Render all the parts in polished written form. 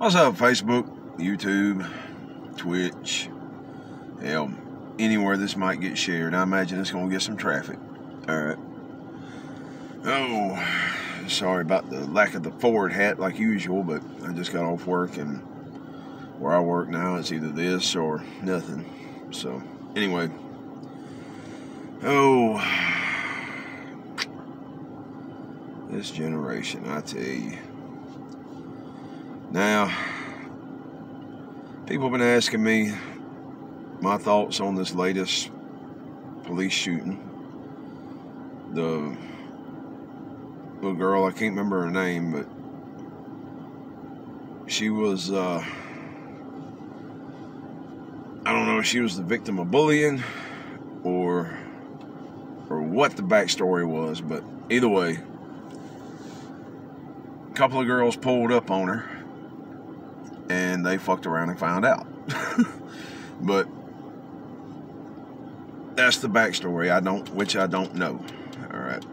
What's up, Facebook, YouTube, Twitch, hell, anywhere this might get shared. I imagine it's going to get some traffic. Alright. Oh, sorry about the lack of the forward hat like usual, but I just got off work, and where I work now, it's either this or nothing. So, anyway. Oh, this generation, I tell you. Now, people have been asking me my thoughts on this latest police shooting. The little girl, I can't remember her name, but she was, I don't know if she was the victim of bullying or what the backstory was, but either way, a couple of girls pulled up on her and they fucked around and found out. But that's the backstory. Which I don't know. All right,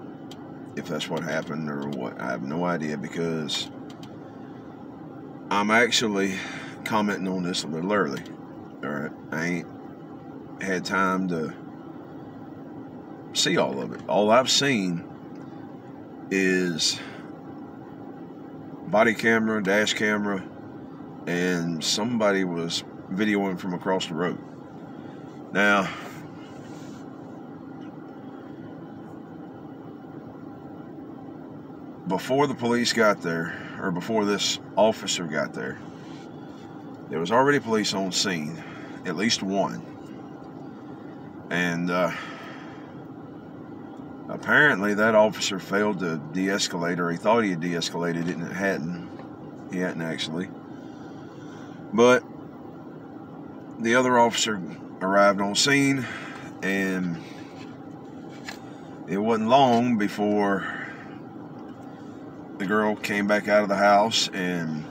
if that's what happened or what, I have no idea, because I'm actually commenting on this a little early. All right, I ain't had time to see all of it. All I've seen is body camera, dash camera, and somebody was videoing from across the road. Now, before the police got there, or before this officer got there, there was already police on scene, at least one. And apparently that officer failed to de-escalate, or he thought he had de-escalated it and it hadn't. He hadn't actually. But the other officer arrived on scene, and it wasn't long before the girl came back out of the house and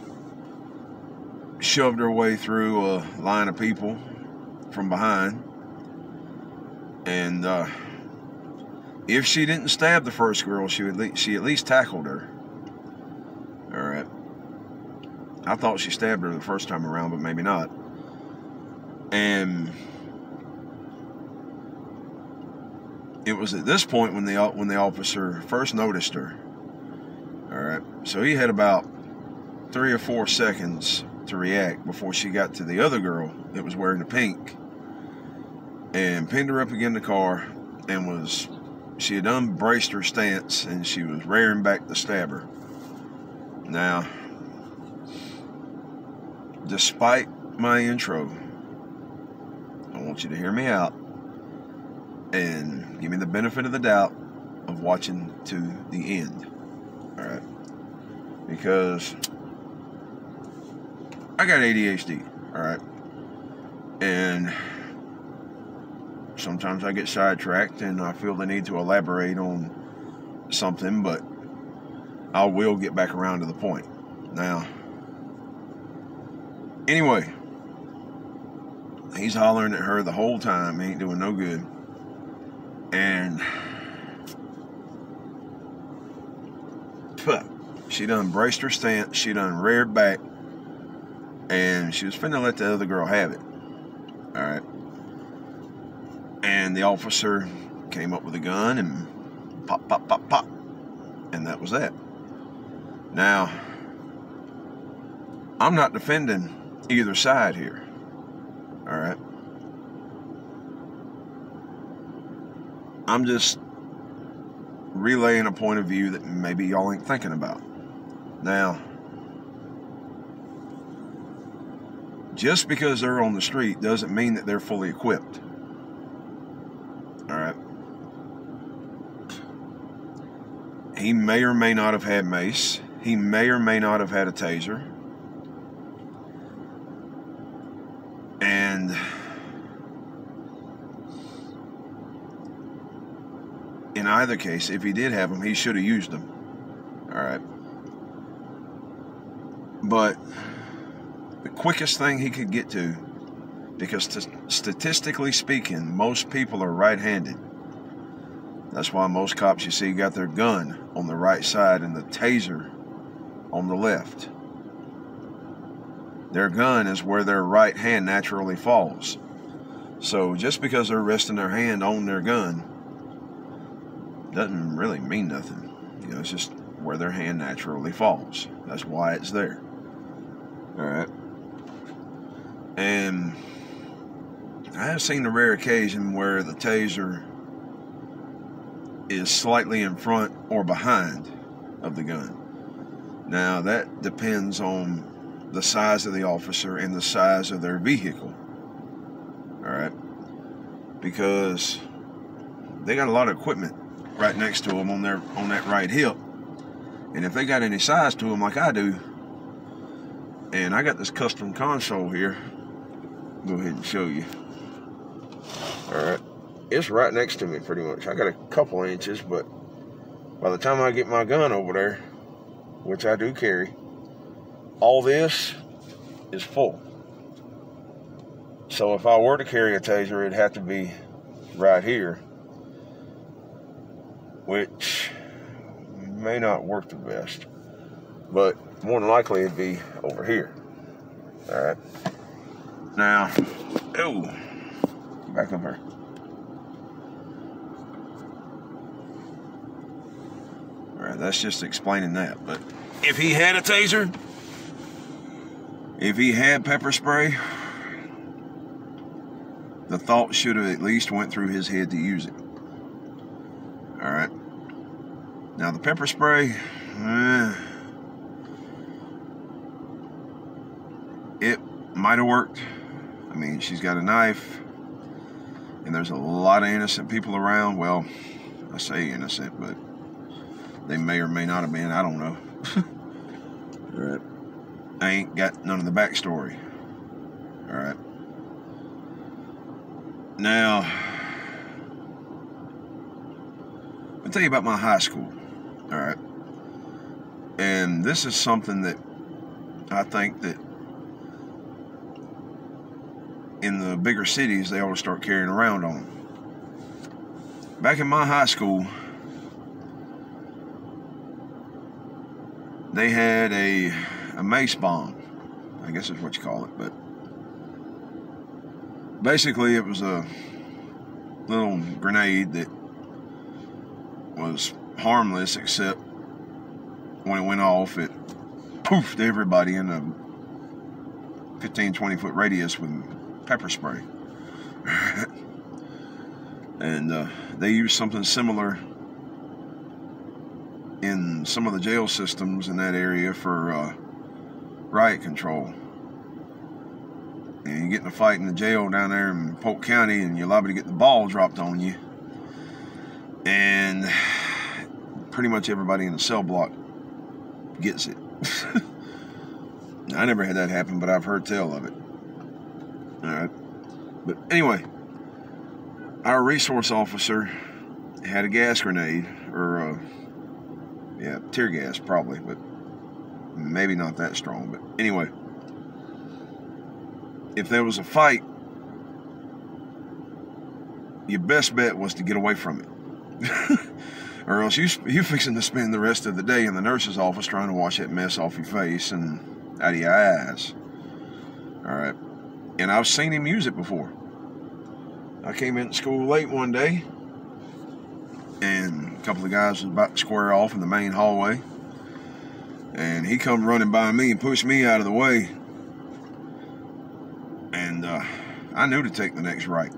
shoved her way through a line of people from behind. And if she didn't stab the first girl, she at least tackled her. All right. I thought she stabbed her the first time around, but maybe not. And it was at this point when the officer first noticed her. All right. So he had about 3 or 4 seconds to react before she got to the other girl that was wearing the pink, and pinned her up against the car, and she had unbraced her stance, and she was rearing back to stab her. Now, despite my intro, I want you to hear me out and give me the benefit of the doubt of watching to the end. All right? Because I got ADHD, all right? And sometimes I get sidetracked and I feel the need to elaborate on something, but I will get back around to the point. Now, anyway, he's hollering at her the whole time. He ain't doing no good. And she done braced her stance. She done reared back. And she was finna let the other girl have it. All right. And the officer came up with a gun and pop, pop, pop, pop. And that was that. Now, I'm not defending either side here. All right. I'm just relaying a point of view that maybe y'all ain't thinking about. Now, just because they're on the street doesn't mean that they're fully equipped. All right. He may or may not have had mace. He may or may not have had a taser. And in either case, if he did have them, he should have used them. All right. But the quickest thing he could get to, because statistically speaking, most people are right-handed. That's why most cops you see got their gun on the right side and the taser on the left. their gun is where their right hand naturally falls. So just because they're resting their hand on their gun doesn't really mean nothing. You know, it's just where their hand naturally falls. That's why it's there. Alright. And I have seen the rare occasion where the taser is slightly in front or behind of the gun. Now that depends on the size of the officer and the size of their vehicle. Alright? Because they got a lot of equipment right next to them on that right hip. And if they got any size to them like I do, and I got this custom console here, go ahead and show you. Alright, it's right next to me pretty much. I got a couple inches, but by the time I get my gun over there, which I do carry, all this is full. So if I were to carry a taser, it'd have to be right here, which may not work the best, but more than likely it'd be over here. Alright. Now, oh, back up here. Alright, that's just explaining that. But if he had a taser, if he had pepper spray, the thought should have at least went through his head to use it. Alright. Now the pepper spray, it might have worked. I mean, she's got a knife, and there's a lot of innocent people around. Well, I say innocent, but they may or may not have been. I don't know. Alright. I ain't got none of the backstory. Alright. Now, I'll tell you about my high school. Alright. And this is something that I think that in the bigger cities they ought to start carrying around on. Back in my high school, they had a mace bomb, I guess is what you call it, but basically it was a little grenade that was harmless, except when it went off, it poofed everybody in a 15-20 foot radius with pepper spray. And they used something similar in some of the jail systems in that area for riot control. And you get in a fight in the jail down there in Polk County, and you're liable to get the ball dropped on you, and pretty much everybody in the cell block gets it. I never had that happen, but I've heard tell of it. Alright. But anyway, our resource officer had a gas grenade, or yeah, tear gas probably, but maybe not that strong. But anyway, if there was a fight, your best bet was to get away from it. Or else you fixing to spend the rest of the day in the nurse's office trying to wash that mess off your face and out of your eyes. Alright. And I've seen him use it before. I came into school late one day, and a couple of guys was about to square off in the main hallway, and he come running by me and pushed me out of the way, and I knew to take the next right.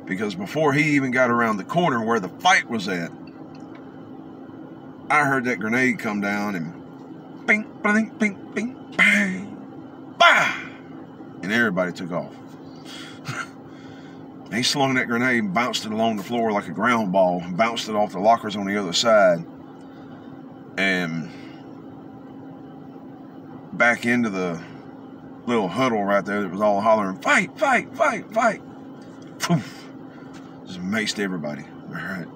Because before he even got around the corner where the fight was at, I heard that grenade come down and bing, bing, bing, bing, bang, bah! And everybody took off. He slung that grenade and bounced it along the floor like a ground ball, and bounced it off the lockers on the other side, and back into the little huddle right there that was all hollering, fight, fight, fight, fight. Poof. Just maced everybody. Alright.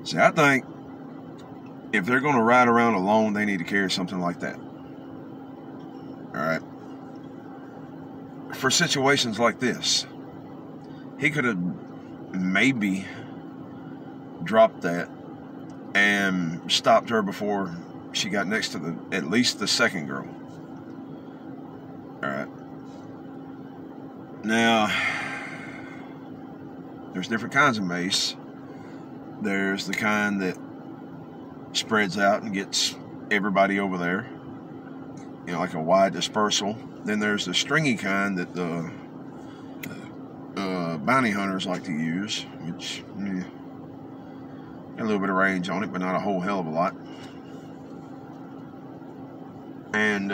See, I think if they're going to ride around alone, they need to carry something like that. Alright. For situations like this, he could have maybe dropped that and stopped her before she got next to at least the second girl. Now, there's different kinds of mace. There's the kind that spreads out and gets everybody over there, you know, like a wide dispersal. Then there's the stringy kind that the bounty hunters like to use, which got a little bit of range on it, but not a whole hell of a lot. And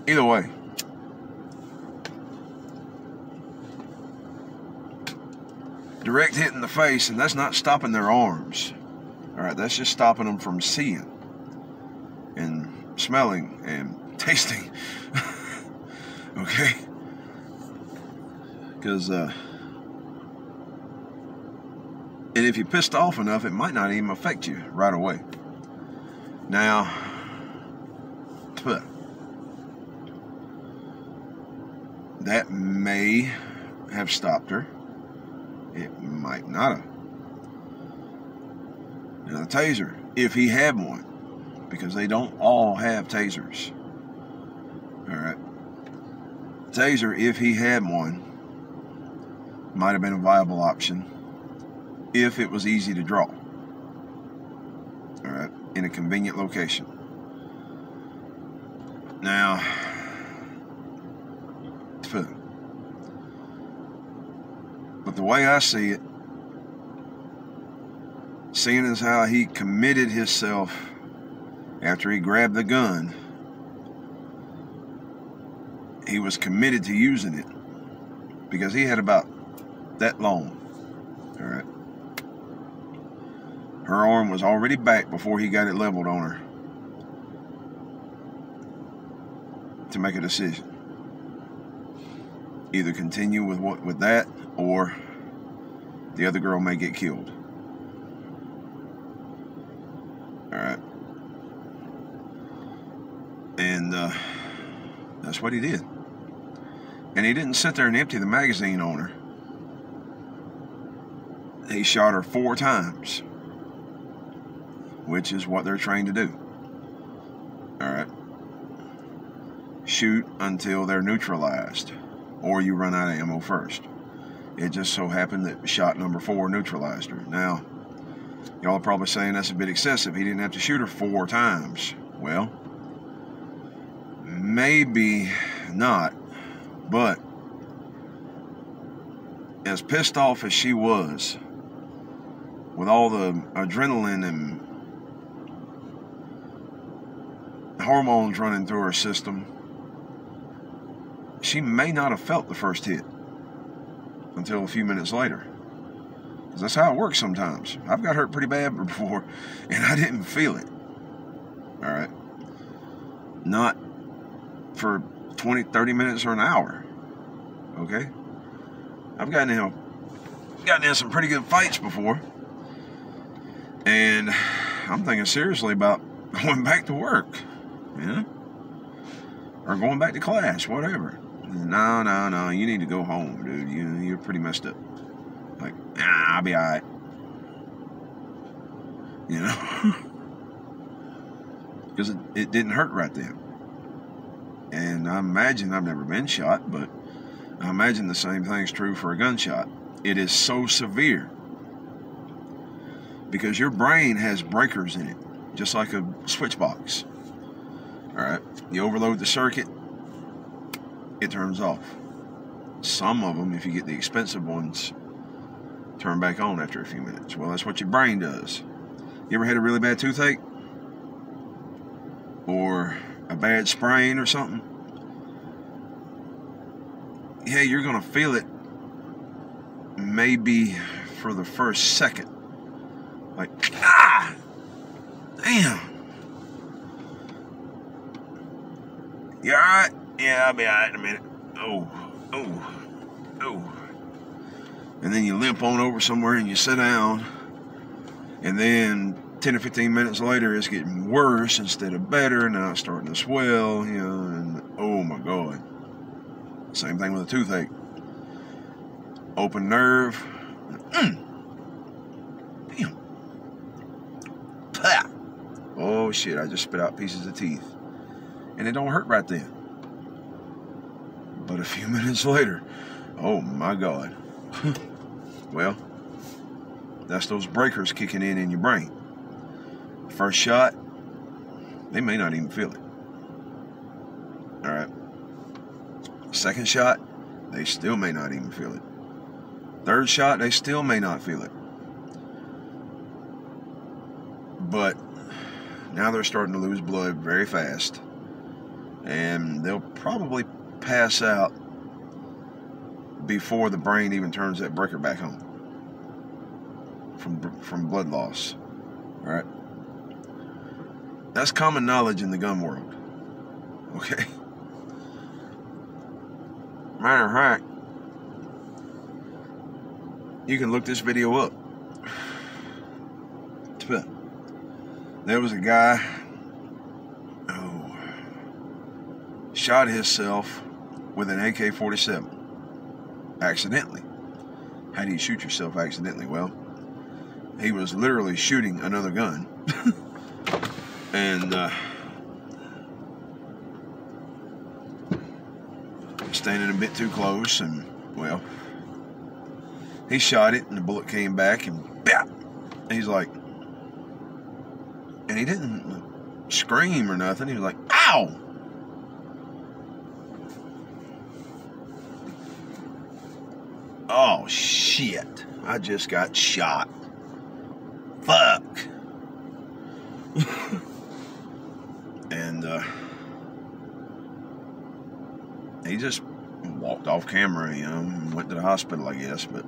either way, direct hit in the face, and that's not stopping their arms. All right, that's just stopping them from seeing and smelling and tasting. Okay? Because, and if you're pissed off enough, it might not even affect you right away. Now, that may have stopped her. It might not have. Now, the taser, if he had one, because they don't all have tasers. All right. Taser, if he had one, might have been a viable option if it was easy to draw. All right. In a convenient location. Now, but the way I see it, seeing as how he committed himself after he grabbed the gun, he was committed to using it because he had about that long. All right. Her arm was already back before he got it leveled on her to make a decision. Either continue with that, or the other girl may get killed. All right. And that's what he did. And he didn't sit there and empty the magazine on her. He shot her 4 times, which is what they're trained to do. All right. Shoot until they're neutralized, or you run out of ammo first. It just so happened that shot number 4 neutralized her. Now, y'all are probably saying that's a bit excessive. He didn't have to shoot her 4 times. Well, maybe not, but as pissed off as she was, with all the adrenaline and hormones running through her system, she may not have felt the first hit until a few minutes later. Because that's how it works sometimes. I've got hurt pretty bad before, and I didn't feel it. All right. Not for 20, 30 minutes or an hour. Okay? I've gotten in some pretty good fights before. And I'm thinking seriously about going back to work. You know? Or going back to class, whatever. No, you need to go home, dude. You're pretty messed up. Like, I'll be alright. You know? Because it didn't hurt right then. And I imagine, I've never been shot, but I imagine the same thing's true for a gunshot. It is so severe because your brain has breakers in it, just like a switch box. All right, you overload the circuit, it turns off. Some of them, if you get the expensive ones, turn back on after a few minutes. Well, that's what your brain does. You ever had a really bad toothache? Or a bad sprain or something? Yeah, you're going to feel it maybe for the first second. Like, damn. You alright? Yeah, I'll be alright in a minute. Oh. And then you limp on over somewhere and you sit down. And then 10 or 15 minutes later, it's getting worse instead of better. Now it's starting to swell, you know, and oh my God. Same thing with a toothache. Open nerve. Damn. Oh shit, I just spit out pieces of teeth. And it don't hurt right then. But a few minutes later, oh my God. Well, that's those breakers kicking in your brain. First shot, they may not even feel it. All right. Second shot, they still may not even feel it. Third shot, they still may not feel it. But now they're starting to lose blood very fast, and they'll probably pass out before the brain even turns that breaker back on from blood loss. All right. That's common knowledge in the gun world. Okay. Matter of fact, you can look this video up. There was a guy who shot himself with an AK-47 accidentally. How do you shoot yourself accidentally? Well, he was literally shooting another gun and standing a bit too close, and well, he shot it and the bullet came back and bap! He's like, and he didn't scream or nothing. He was like, ow! Oh shit, I just got shot. Fuck. And he just walked off camera, you know, and went to the hospital, I guess, but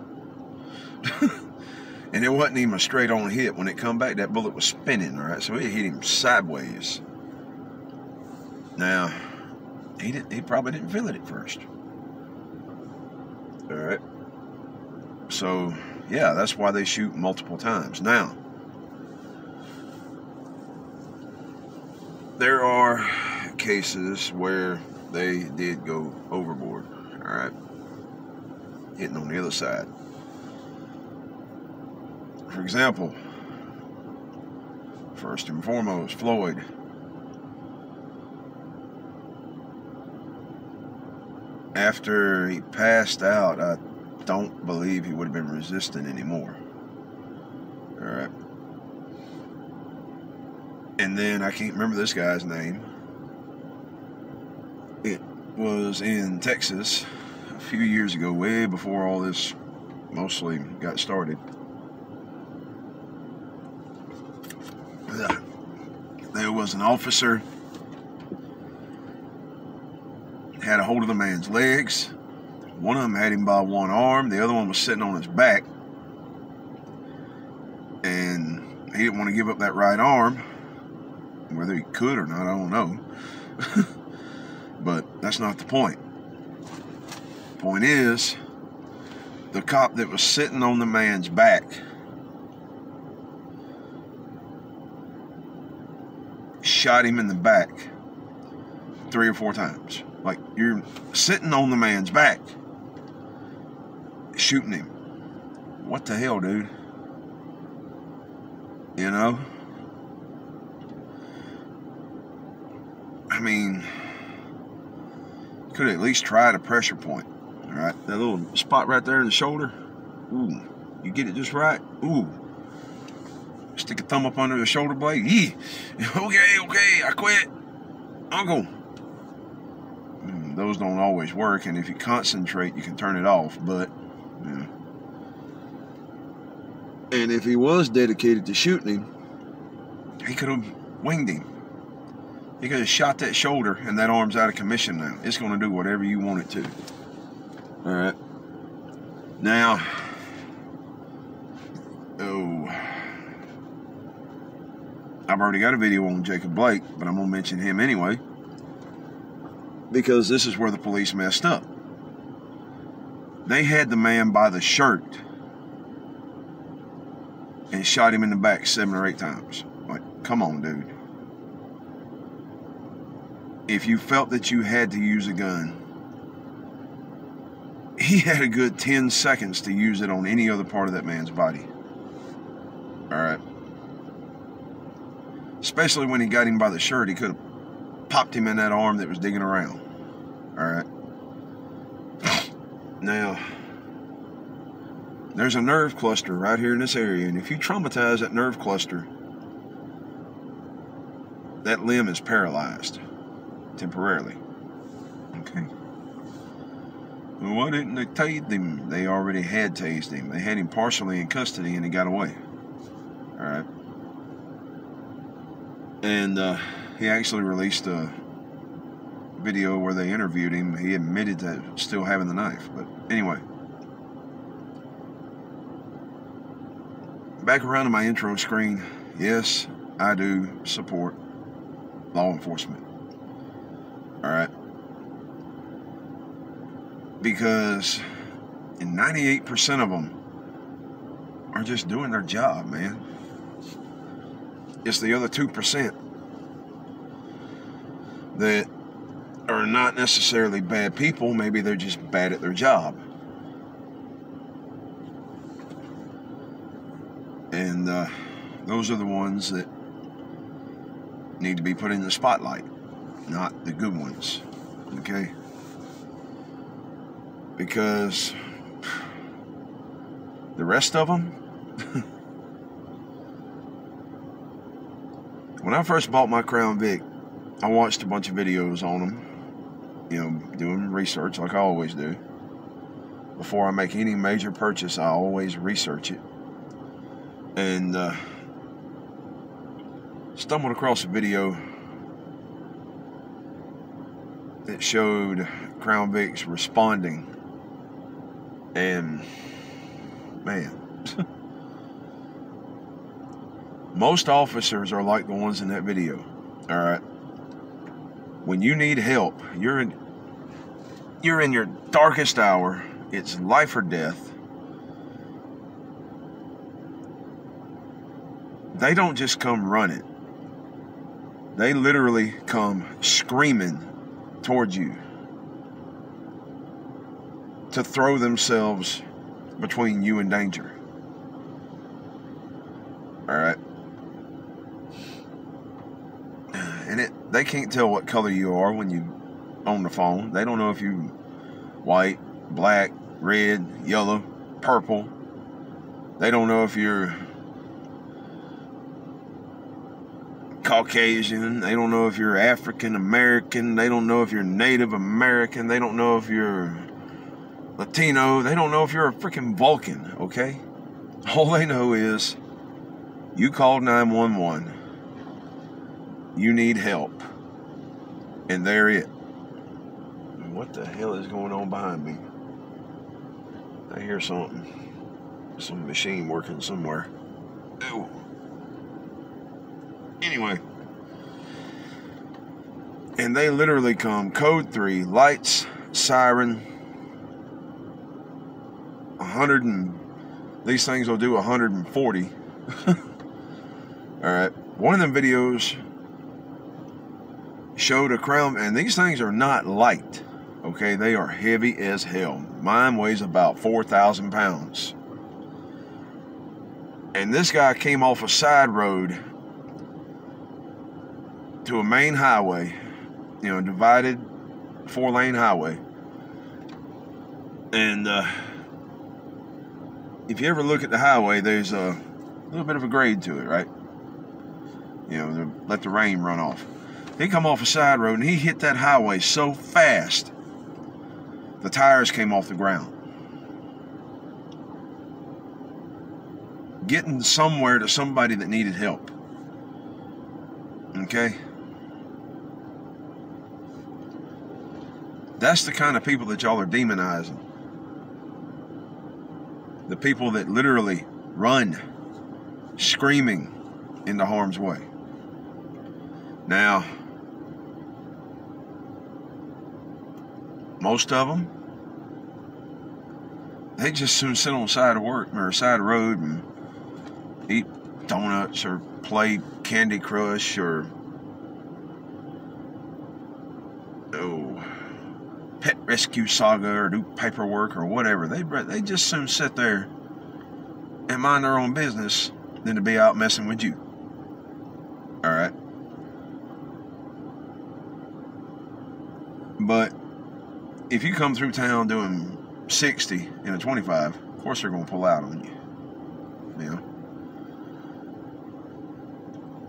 and it wasn't even a straight on hit. When it come back, that bullet was spinning, all right? So it hit him sideways. Now, he probably didn't feel it at first. All right. So, yeah, that's why they shoot multiple times. Now, there are cases where they did go overboard, all right, hitting on the other side. For example, first and foremost, Floyd. After he passed out, I don't believe he would have been resistant anymore. All right. And then I can't remember this guy's name. It was in Texas a few years ago, way before all this mostly got started. There was an officer had a hold of the man's legs. One of them had him by one arm. The other one was sitting on his back. And he didn't want to give up that right arm. Whether he could or not, I don't know. But that's not the point. Point is, the cop that was sitting on the man's back shot him in the back 3 or 4 times. Like, you're sitting on the man's back, shooting him. What the hell, dude? You know? I mean, could at least try a pressure point. All right, that little spot right there in the shoulder. Ooh, you get it just right. Ooh, stick a thumb up under the shoulder blade. Yeah. Okay, I quit. Uncle. Those don't always work, and if you concentrate, you can turn it off. But, yeah. And if he was dedicated to shooting him, he could have winged him. He could have shot that shoulder, and that arm's out of commission now. It's going to do whatever you want it to. All right. Now, I've already got a video on Jacob Blake, but I'm going to mention him anyway, because this is where the police messed up. They had the man by the shirt and shot him in the back 7 or 8 times. Like, come on, dude. If you felt that you had to use a gun, he had a good 10 seconds to use it on any other part of that man's body. All right. Especially when he got him by the shirt, he could have popped him in that arm that was digging around. All right. Now, there's a nerve cluster right here in this area, and if you traumatize that nerve cluster, that limb is paralyzed temporarily. Okay. Well, why didn't they tase him? They already had tased him. They had him partially in custody, and he got away. All right. And he actually released a video where they interviewed him. He admitted to still having the knife. But anyway, back around to my intro screen. Yes, I do support law enforcement. All right. Because 98% of them are just doing their job, man. It's the other 2% that are not necessarily bad people. Maybe they're just bad at their job. And those are the ones that need to be put in the spotlight, not the good ones. Okay? Because the rest of them, when I first bought my Crown Vic, I watched a bunch of videos on them, you know, doing research like I always do. Before I make any major purchase, I always research it. And stumbled across a video that showed Crown Vics responding. And man, most officers are like the ones in that video. All right, when you need help, you're in your darkest hour. It's life or death. They don't just come running. They literally come screaming towards you to throw themselves between you and danger. All right. And they can't tell what color you are when you on the phone. They don't know if you white, black, red, yellow, purple. They don't know if you're Caucasian. They don't know if you're African American. They don't know if you're Native American. They don't know if you're Latino. They don't know if you're a freaking Vulcan, okay? All they know is you called 911. You need help. And they're it. What the hell is going on behind me? I hear something. Some machine working somewhere. Ew. Anyway. And they literally come code 3, lights, siren, 100 and these things will do 140. All right. One of them videos showed a Crown, and these things are not light. Okay, they are heavy as hell. Mine weighs about 4,000 pounds. And this guy came off a side road to a main highway, you know, divided 4-lane highway. And if you ever look at the highway, there's a little bit of a grade to it, right? You know, to let the rain run off. He come off a side road and he hit that highway so fast, the tires came off the ground. Getting somewhere to somebody that needed help. Okay? That's the kind of people that y'all are demonizing. The people that literally run, screaming into harm's way. Now, most of them, they just soon sit on the side of work or side of the road and eat donuts or play Candy Crush or Pet Rescue Saga or do paperwork or whatever. They just soon sit there and mind their own business than to be out messing with you. All right. But if you come through town doing 60 in a 25, of course they're going to pull out on you. You know?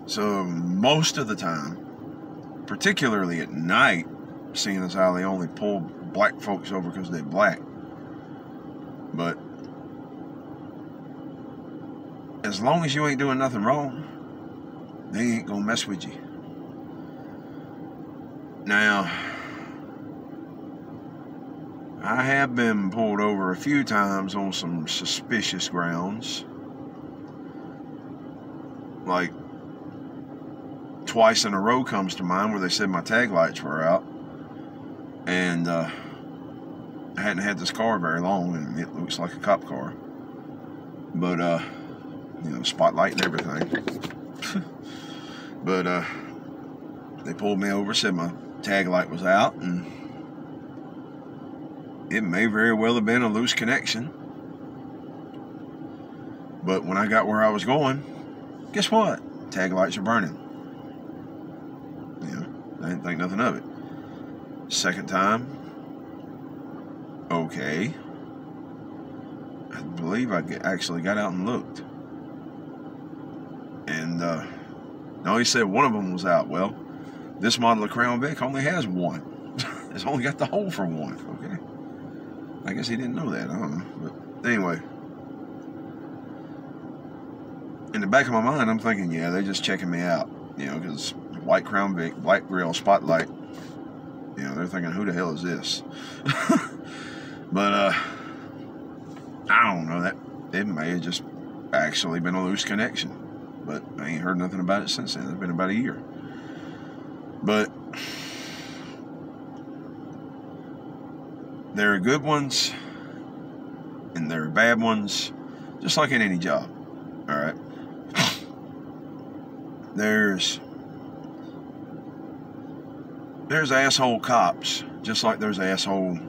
So most of the time, particularly at night, seeing as how they only pull black folks over because they're black, but as long as you ain't doing nothing wrong, they ain't gonna mess with you. Now, I have been pulled over a few times on some suspicious grounds. Like, twice in a row comes to mind where they said my tag lights were out. And I hadn't had this car very long, and it looks like a cop car. But, you know, spotlight and everything. But, they pulled me over, said my tag light was out, and it may very well have been a loose connection. But when I got where I was going, guess what? Tag lights are burning. You know, I didn't think nothing of it. Second time, okay. I believe I actually got out and looked. And, no, he said one of them was out. Well, this model of Crown Vic only has one. It's only got the hole for one, okay? I guess he didn't know that, I don't know. But anyway, in the back of my mind, I'm thinking, yeah, they're just checking me out. You know, because white Crown Vic, black grill, spotlight. You know, they're thinking, who the hell is this? But, I don't know. That it may have just actually been a loose connection. But I ain't heard nothing about it since then. It's been about a year. But there are good ones and there are bad ones, just like in any job. All right. There's asshole cops, just like there's asshole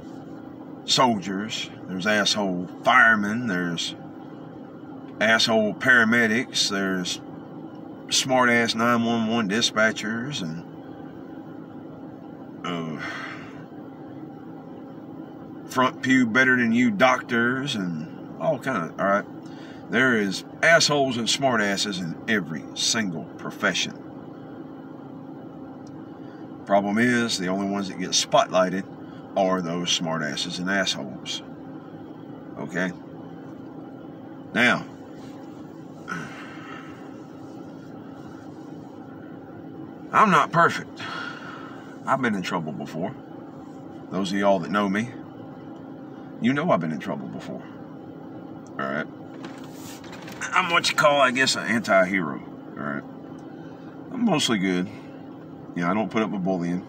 soldiers, there's asshole firemen, there's asshole paramedics, there's smart-ass 911 dispatchers, and front pew better than you doctors, and all kind of, all right? There is assholes and smartasses in every single profession. Problem is, the only ones that get spotlighted are those smartasses and assholes. Okay? Now, I'm not perfect. I've been in trouble before. Those of y'all that know me, you know I've been in trouble before. Alright? I'm what you call, I guess, an anti-hero. Alright? I'm mostly good. You know, I don't put up with bullying.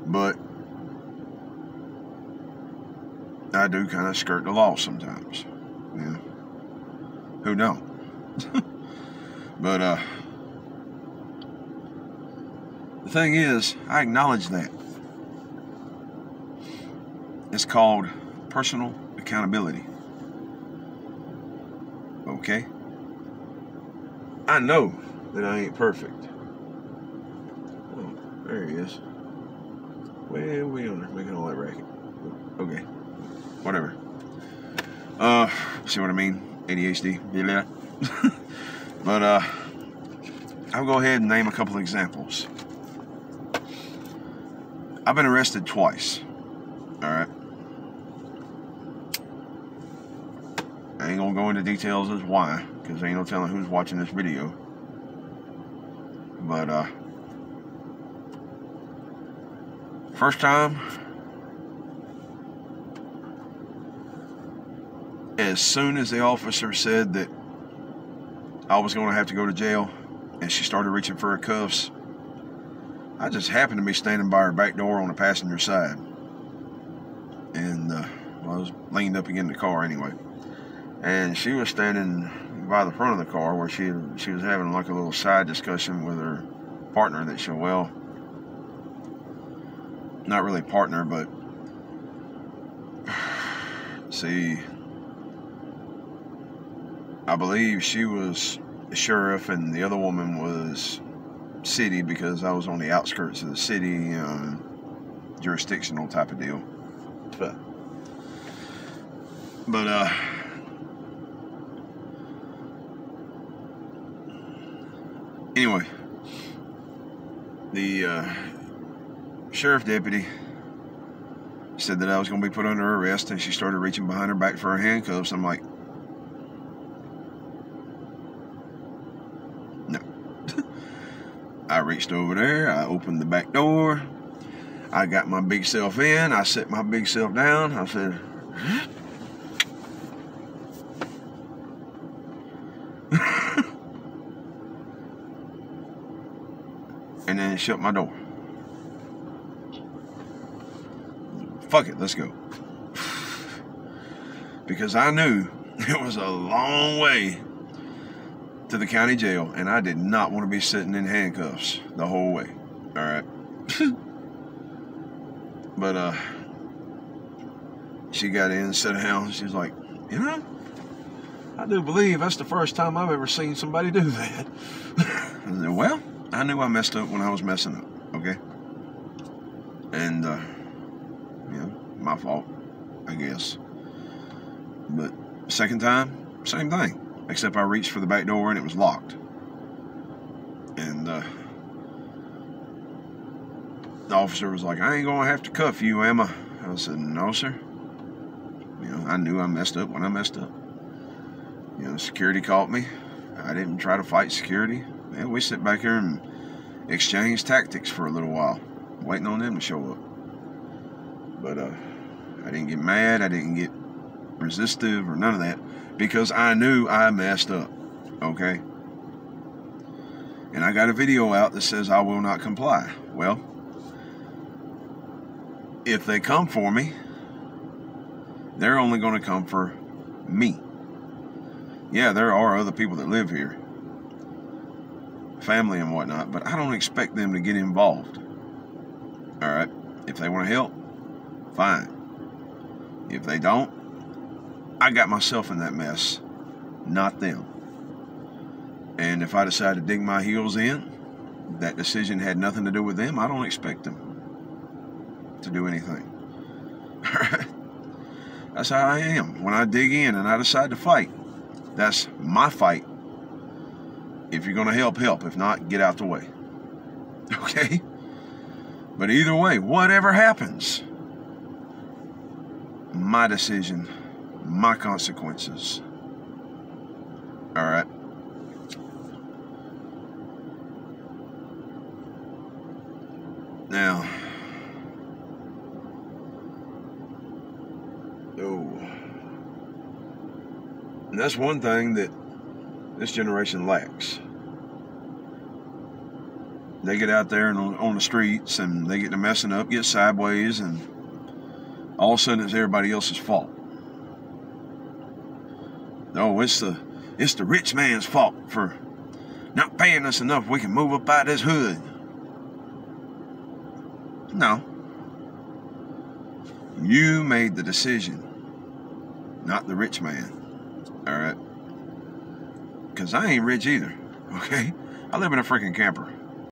But I do kind of skirt the law sometimes. You know? Who don't? But, the thing is, I acknowledge that. It's called personal accountability. Okay? I know that I ain't perfect. Oh, there he is. Way on there, making all that racket. Okay. Whatever. See what I mean? ADHD. Yeah. But, I'll go ahead and name a couple examples. I've been arrested twice. Alright? I ain't gonna go into details as why, because ain't no telling who's watching this video. But, first time, as soon as the officer said that I was going to have to go to jail, and she started reaching for her cuffs, I just happened to be standing by her back door on the passenger side. And, well, I was leaned up against the car anyway. And she was standing by the front of the car where she was having like a little side discussion with her partner that she, well, not really partner, but see, I believe she was the sheriff and the other woman was city, because I was on the outskirts of the city, jurisdictional type of deal. But But anyway, the sheriff deputy said that I was going to be put under arrest, and she started reaching behind her back for her handcuffs. I'm like, no. I reached over there, I opened the back door, I got my big self in, I set my big self down, I said, and then shut my door. Fuck it, let's go. Because I knew it was a long way to the county jail, and I did not want to be sitting in handcuffs the whole way. All right. But she got in, sat down, she's like, you know, I do believe that's the first time I've ever seen somebody do that. I said, well, I knew I messed up when I was messing up, okay? And you know, my fault, I guess. But second time, same thing, except I reached for the back door and it was locked. And the officer was like, I ain't gonna have to cuff you, am I? I said, no, sir. You know, I knew I messed up when I messed up. You know, security caught me. I didn't try to fight security. Man, we sit back here and exchange tactics for a little while, waiting on them to show up. But I didn't get mad, I didn't get resistive or none of that, because I knew I messed up, okay? And I got a video out that says I will not comply. Well, if they come for me, they're only going to come for me. Yeah, there are other people that live here, family and whatnot, but I don't expect them to get involved. All right, if they want to help, fine. If they don't, I got myself in that mess, not them. And if I decide to dig my heels in, that decision had nothing to do with them. I don't expect them to do anything. All right? That's how I am. When I dig in and I decide to fight, that's my fight. If you're going to help, help. If not, get out the way. Okay? But either way, whatever happens, my decision, my consequences. All right? Now, and that's one thing that this generation lacks. They get out there and on the streets and they get to messing up, get sideways, and all of a sudden it's everybody else's fault. No, it's the rich man's fault for not paying us enough. We can move up out this hood. No. You made the decision, not the rich man. All right? Because I ain't rich either, okay? I live in a freaking camper.